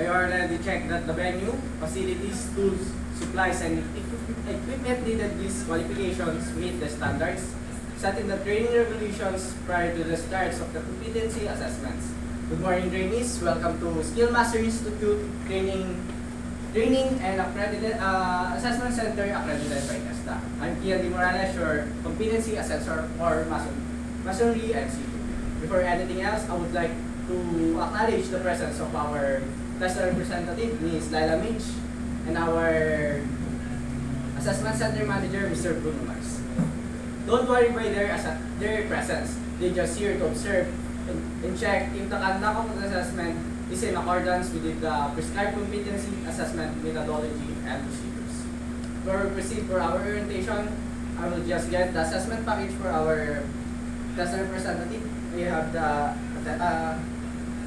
I already checked that the venue, facilities, tools, supplies, and equipment needed these qualifications meet the standards set in the training regulations prior to the start of the competency assessments. Good morning, trainees. Welcome to Skill Master Institute Training and Assessment Center accredited by TESDA. I'm Kian Di Morales, your competency assessor for Masonry and C2. Before anything else, I would like to acknowledge the presence of our TESDA representative, Ms. Laila Mitch, and our Assessment Center Manager, Mr. Bruno Mars. Don't worry by their presence. They're just here to observe and check if the conduct of the assessment is in accordance with the prescribed competency assessment methodology and procedures. Before we proceed for our orientation, I will just get the assessment package for our TESDA representative. We have the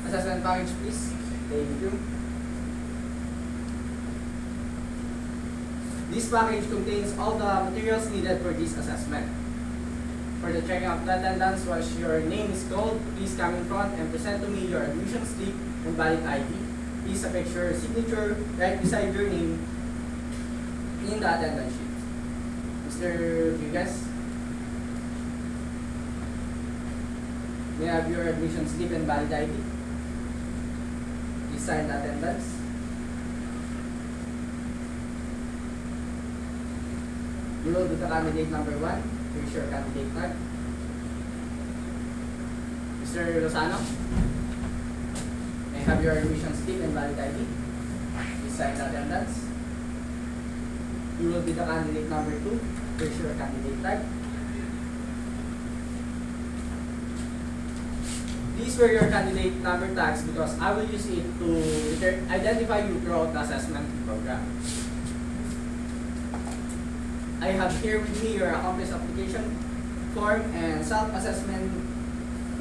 assessment package, please. Thank you. This package contains all the materials needed for this assessment. For the checking of the attendance, once your name is called, please come in front and present to me your admission slip and valid ID. Please affix your signature right beside your name in the attendance sheet. Mr. Rodriguez, may I have your admission slip and valid ID? Please sign the attendance. You will be the candidate number 1. Here's your candidate tag. Mr. Lozano, I have your admission slip and valid ID. Please sign the attendance. You will be the candidate number 2. Here's your candidate tag. These were your candidate number tags because I will use it to identify you throughout the assessment program. I have here with me your accomplice application form and self-assessment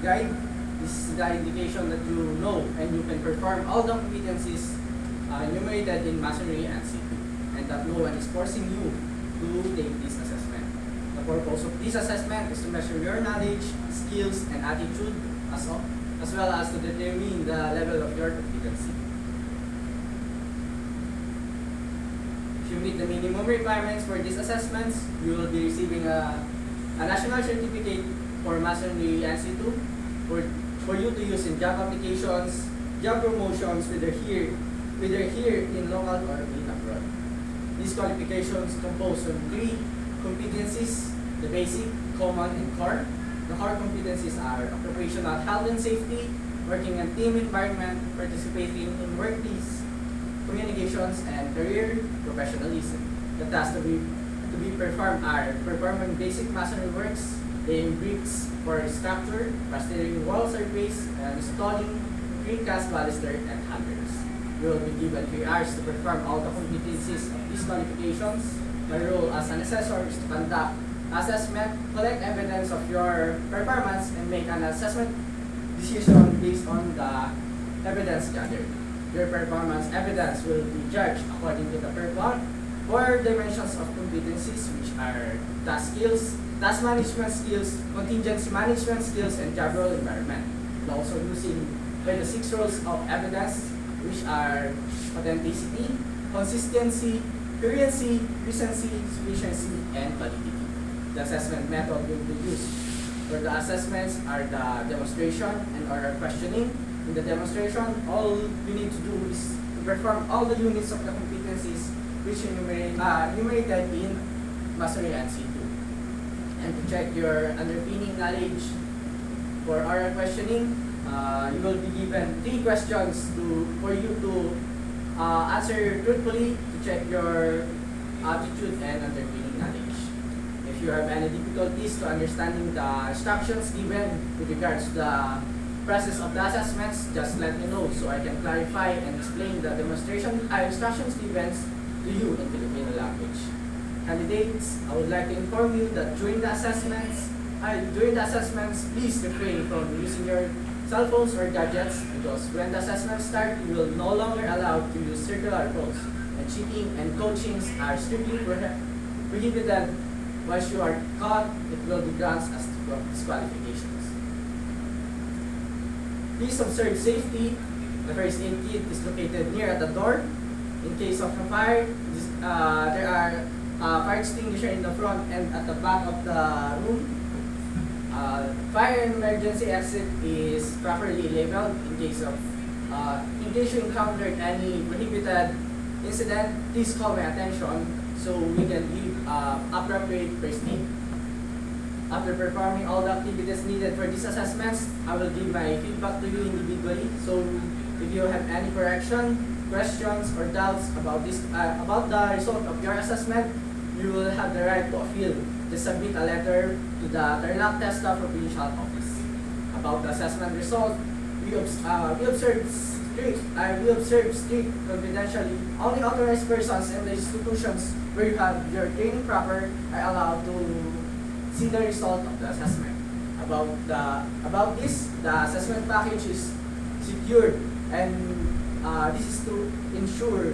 guide. This is the indication that you know and you can perform all the competencies enumerated in Masonry and C2, and that no one is forcing you to take this assessment. The purpose of this assessment is to measure your knowledge, skills, and attitude as well as to determine the level of your competency. If you meet the minimum requirements for these assessments, you will be receiving a national certificate for Masonry NC2 for you to use in job applications, job promotions, whether here in local or in abroad. These qualifications compose of 3 competencies: the basic, common, and core. The core competencies are occupational health and safety, working in team environment, participating in workplace communications, and career professionalism. The tasks to be performed are performing basic masonry works, laying bricks for structure, plastering wall surface, and installing precast baluster and handrails. You will be given 3 hours to perform all the competencies of these qualifications. My role as an assessor is to conduct assessment, collect evidence of your performance, and make an assessment decision based on the evidence gathered. Your performance evidence will be judged according to the 4 dimensions of competencies, which are task skills, task management skills, contingency management skills, and job role environment. And also using the 6 rules of evidence, which are authenticity, consistency, currency, recency, sufficiency, and validity. The assessment method will be used for the assessments are the demonstration and oral questioning. In the demonstration, all you need to do is to perform all the units of the competencies which enumerated in Masonry NC2. And to check your underpinning knowledge for oral questioning, you will be given 3 questions for you to answer truthfully to check your attitude and underpinning knowledge. If you have any difficulties to understanding the instructions given with regards to the process of the assessments, just let me know so I can clarify and explain the demonstration instructions given to you in Filipino language. Candidates, I would like to inform you that during the assessments, please refrain from using your cell phones or gadgets, because when the assessments start, you will no longer allowed to use circular codes, and cheating and coachings are strictly prohibited. Once you are caught, it will be granted as disqualifications. Please observe safety The first aid kit is located near at the door. In case of a fire, there are fire extinguisher in the front and at the back of the room. Fire emergency exit is properly labeled in case you encountered any prohibited incident. Please call my attention so we can give appropriate first aid. After performing all the activities needed for these assessments, I will give my feedback to you individually. So if you have any correction, questions, or doubts about the result of your assessment, you will have the right to appeal. Just submit a letter to the Tarlac TESDA Provincial Office. About the assessment result, we observe strict confidentially. Only authorized persons in the institutions where you have your training proper are allowed to see the result of the assessment. About this, the assessment package is secured, and this is to ensure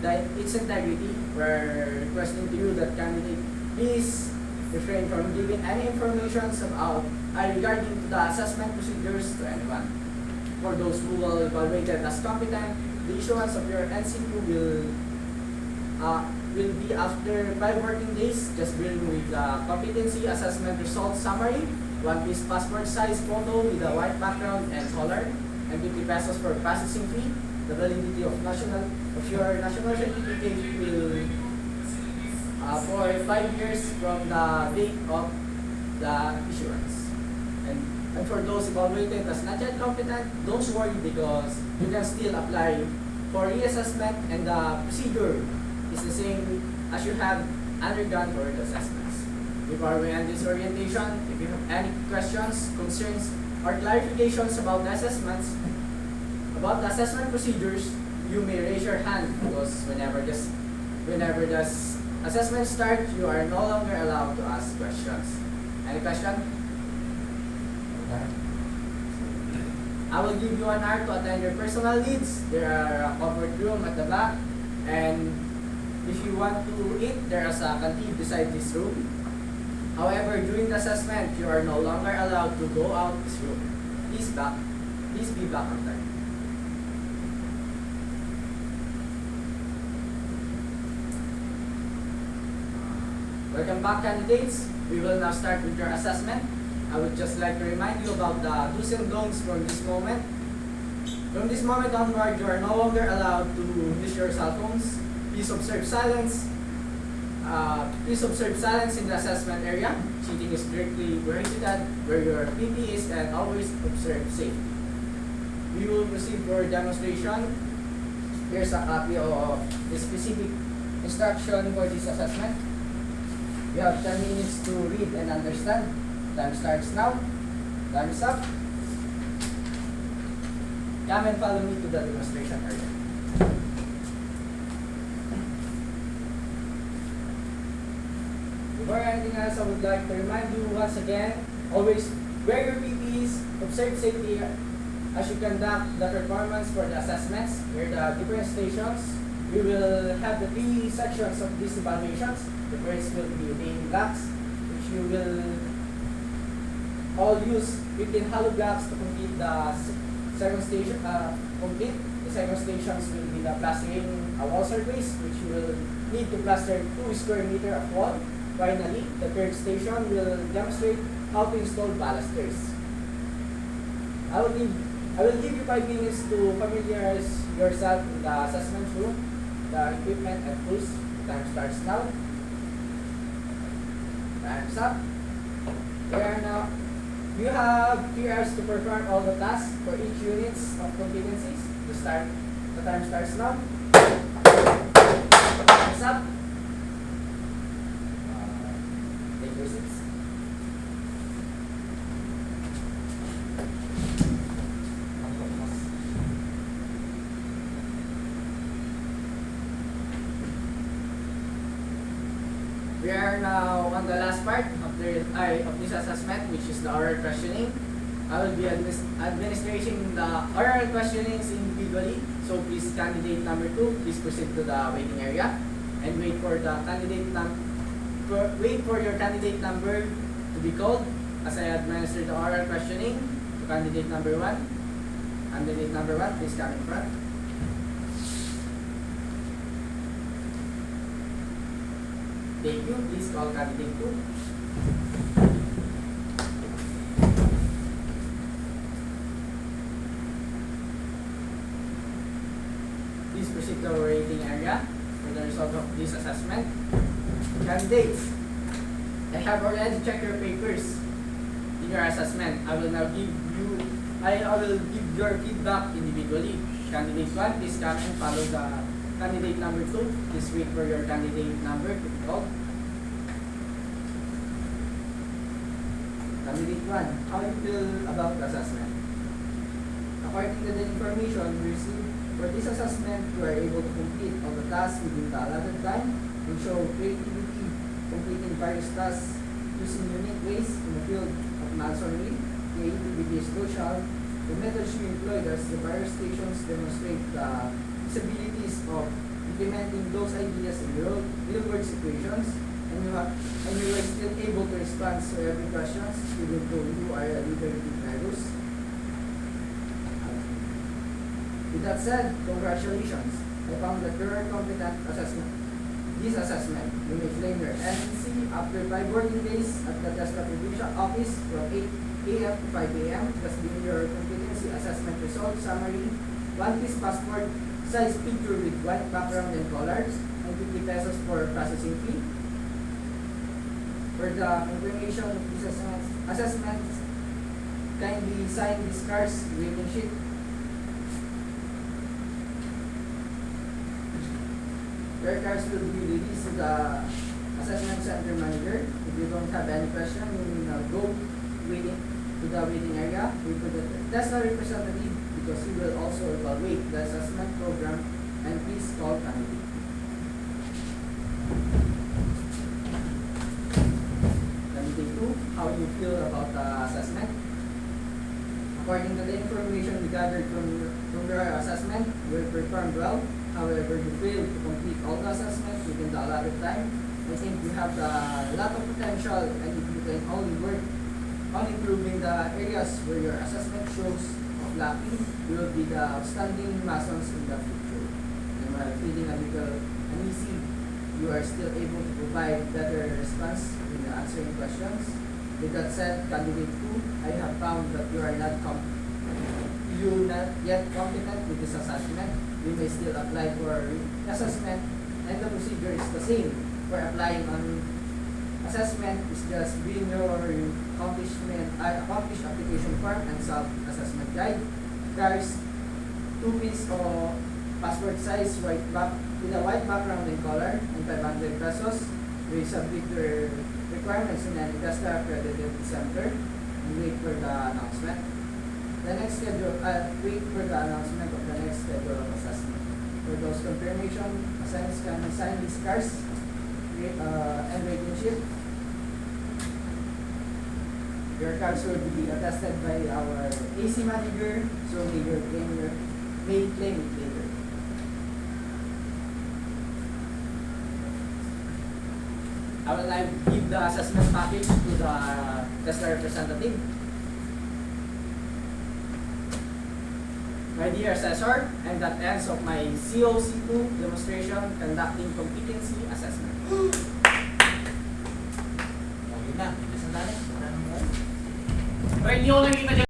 that its integrity. We're requesting to you that candidate please refrain from giving any information about regarding to the assessment procedures to anyone. For those who will evaluated as competent, the issuance of your NC2 will be after 5 working days. Just bring with the competency assessment results summary, 1-piece passport size photo with a white background and color, and 50 pesos for processing fee. The validity of your national certificate will for 5 years from the date of the issuance. And for those evaluated as not yet competent, don't worry because you can still apply for reassessment, and the procedure is the same as you have undergone for the assessments. Before we end this orientation, if you have any questions, concerns, or clarifications about the assessments, about the assessment procedures, you may raise your hand because whenever the assessment starts, you are no longer allowed to ask questions. Any question? Okay. I will give you an hour to attend your personal needs. There are a covered room at the back, and if you want to eat, there is a canteen beside this room. However, during the assessment, you are no longer allowed to go out this room. Please be back on time. Welcome back, candidates. We will now start with your assessment. I would just like to remind you about the do's and don'ts from this moment. From this moment onward, you are no longer allowed to use your cell phones. Please observe silence. Please observe silence in the assessment area. Cheating is strictly prohibited where your PP is, and always observe safety. We will proceed for demonstration. Here's a copy of the specific instruction for this assessment. You have 10 minutes to read and understand. Time starts now. Time is up. Come and follow me to the demonstration area. Before anything else, I would like to remind you once again, always wear your PPEs, observe safety as you conduct the performance for the assessments. Here are the different stations. We will have the 3 sections of these evaluations. The first will be rain blocks, which you will all use 15 hollow blocks to complete the second station. The second stations will be the plastering a wall surface, which you will need to plaster 2 square meters of wall. Finally, the third station will demonstrate how to install balusters. I will give you 5 minutes to familiarize yourself with the assessment room, the equipment and tools. The time starts now. Time's up. There now. You have 3 hours to perform all the tasks for each units of competencies. The time starts now. Time's up. Take your seats. We are now on the last part of this assessment, which is the oral questioning. I will be administering the oral questionings individually. So please, candidate number 2, please proceed to the waiting area and wait for your candidate number to be called as I administer the oral questioning to candidate number 1. Candidate number 1, please come in front. Thank you. Please call candidate 2. Please proceed to our rating area for the result of this assessment. Candidates, I have already checked your papers in your assessment. I will give your feedback individually. Candidate 1, please come and follow the candidate number 2. Please wait for your candidate number to be called. Candidate 1, how do you feel about the assessment? According to the information we received, for this assessment, you are able to complete all the tasks within the allotted time and show creativity, completing various tasks using unique ways in the field of masonry. Creativity is crucial. The methods you employed as the various stations demonstrate the possibilities of implementing those ideas in real-world situations, and you are still able to respond to every question, even though you are a literacy virus. With that said, congratulations. I found that you are competent this assessment. You may claim your NC after 5 working days at the TESDA provincial office from 8 a.m. to 5 a.m. Just give your competency assessment result summary, 1-piece passport size picture with white background and colors, and 50 pesos for processing fee. For the confirmation of this assessment, kindly sign this card's rating sheet. Your cards will be released to the assessment center manager. If you don't have any question, you will go to the waiting area. Wait for the TESDA representative because he will also evaluate the assessment program, and please call candidate. Candidate 2, how do you feel about the assessment? According to the information we gathered from your assessment, you performed well. However, you failed to complete all the assessments within the allotted time. I think you have a lot of potential, and if you can only work on improving the areas where your assessment shows of lacking, you will be the outstanding Masons in the future. And while feeling a little uneasy, you are still able to provide better response in answering questions. With that said, candidate 2, I have found that you are not yet competent with this assessment. You may still apply for assessment, and the procedure is the same. For applying on assessment is just bring your accomplished application form and self-assessment guide. Carries 2-piece or passport size with a white background and color, and 500 pesos. We submit your requirements in an TESDA accredited center and wait for the announcement. Wait for the announcement of the next schedule of assessment. For those confirmation assignments, can assign these cards and rating sheet. Your cards will be attested by our AC manager, so may claim it later. I will now give the assessment package to the TESDA representative. My dear assessor, and that ends of my COC2 demonstration conducting competency assessment. Okay na, hindi sandali. Pero hindi ko nakita dyan.